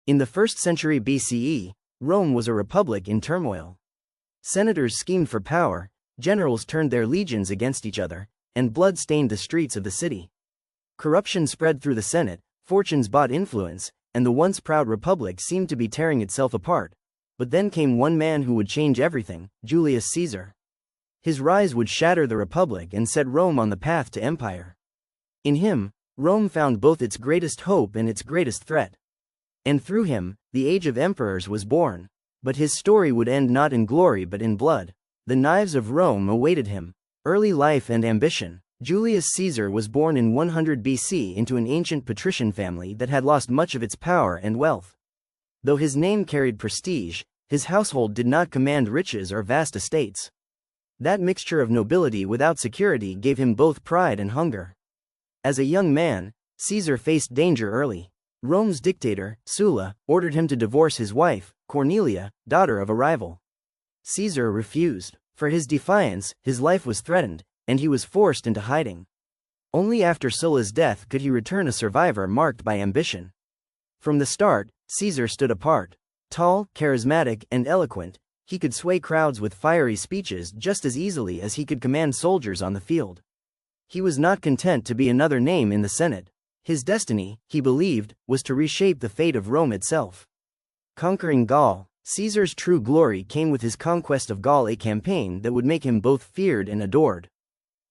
In the 1st century BCE, Rome was a republic in turmoil. Senators schemed for power, generals turned their legions against each other, and blood stained the streets of the city. Corruption spread through the Senate, fortunes bought influence, and the once proud republic seemed to be tearing itself apart. But then came one man who would change everything, Julius Caesar. His rise would shatter the republic and set Rome on the path to empire. In him, Rome found both its greatest hope and its greatest threat. And through him, the age of emperors was born. But his story would end not in glory but in blood. The knives of Rome awaited him. Early life and ambition. Julius Caesar was born in 100 BC into an ancient patrician family that had lost much of its power and wealth. Though his name carried prestige, his household did not command riches or vast estates. That mixture of nobility without security gave him both pride and hunger. As a young man, Caesar faced danger early. Rome's dictator, Sulla, ordered him to divorce his wife, Cornelia, daughter of a rival. Caesar refused. For his defiance, his life was threatened, and he was forced into hiding. Only after Sulla's death could he return a survivor marked by ambition. From the start, Caesar stood apart. Tall, charismatic, and eloquent, he could sway crowds with fiery speeches just as easily as he could command soldiers on the field. He was not content to be another name in the Senate. His destiny, he believed, was to reshape the fate of Rome itself. Conquering Gaul. Caesar's true glory came with his conquest of Gaul, a campaign that would make him both feared and adored.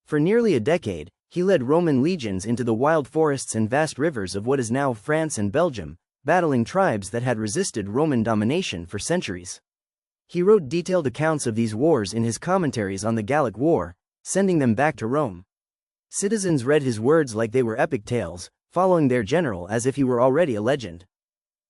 For nearly a decade, he led Roman legions into the wild forests and vast rivers of what is now France and Belgium, battling tribes that had resisted Roman domination for centuries. He wrote detailed accounts of these wars in his commentaries on the Gallic War, sending them back to Rome. Citizens read his words like they were epic tales, following their general as if he were already a legend.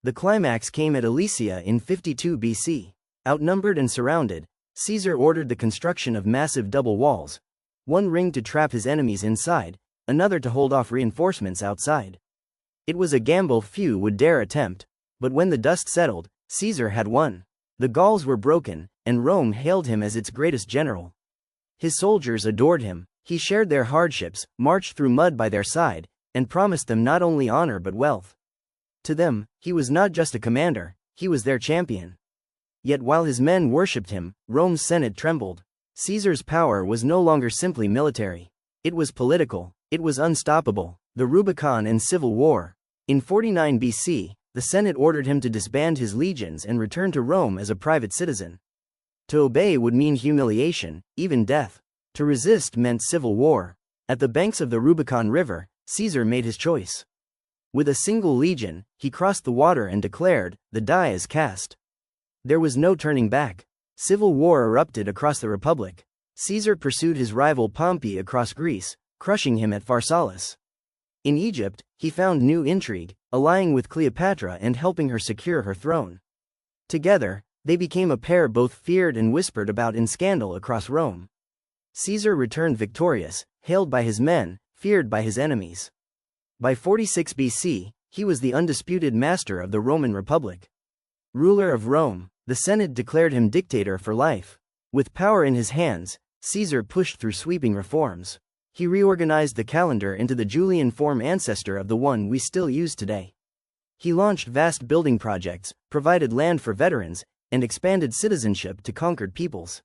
The climax came at Alesia in 52 BC. Outnumbered and surrounded, Caesar ordered the construction of massive double walls, one ring to trap his enemies inside, another to hold off reinforcements outside. It was a gamble few would dare attempt, but when the dust settled, Caesar had won. The Gauls were broken, and Rome hailed him as its greatest general. His soldiers adored him, he shared their hardships, marched through mud by their side, and promised them not only honor but wealth. To them, he was not just a commander, he was their champion. Yet while his men worshipped him, Rome's Senate trembled. Caesar's power was no longer simply military. It was political, it was unstoppable. The Rubicon and Civil War. In 49 BC, the Senate ordered him to disband his legions and return to Rome as a private citizen. To obey would mean humiliation, even death. To resist meant civil war. At the banks of the Rubicon River, Caesar made his choice. With a single legion, he crossed the water and declared, "The die is cast." There was no turning back. Civil war erupted across the Republic. Caesar pursued his rival Pompey across Greece, crushing him at Pharsalus. In Egypt, he found new intrigue, allying with Cleopatra and helping her secure her throne. Together, they became a pair both feared and whispered about in scandal across Rome. Caesar returned victorious, hailed by his men, feared by his enemies. By 46 BC, he was the undisputed master of the Roman Republic. Ruler of Rome, the Senate declared him dictator for life. With power in his hands, Caesar pushed through sweeping reforms. He reorganized the calendar into the Julian form, ancestor of the one we still use today. He launched vast building projects, provided land for veterans, and expanded citizenship to conquered peoples.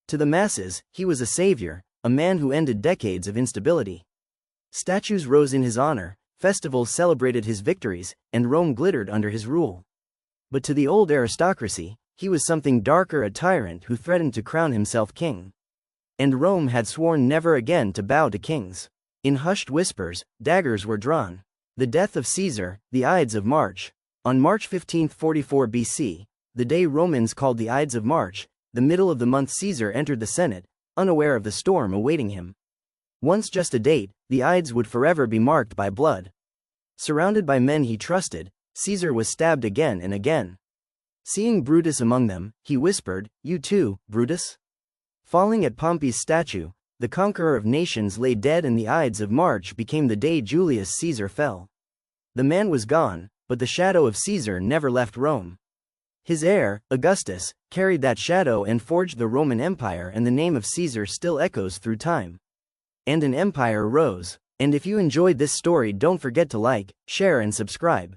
To the masses, he was a savior, a man who ended decades of instability. Statues rose in his honor, festivals celebrated his victories, and Rome glittered under his rule. But to the old aristocracy, he was something darker, a tyrant who threatened to crown himself king. And Rome had sworn never again to bow to kings. In hushed whispers, daggers were drawn. The death of Caesar, the Ides of March. On March 15, 44 BC, the day Romans called the Ides of March, the middle of the month, Caesar entered the Senate, unaware of the storm awaiting him. Once just a date, the Ides would forever be marked by blood. Surrounded by men he trusted, Caesar was stabbed again and again. Seeing Brutus among them, he whispered, "You too, Brutus?" Falling at Pompey's statue, the conqueror of nations lay dead, and the Ides of March became the day Julius Caesar fell. The man was gone, but the shadow of Caesar never left Rome. His heir, Augustus, carried that shadow and forged the Roman Empire, and the name of Caesar still echoes through time. And an empire rose. And if you enjoyed this story, don't forget to like, share and subscribe.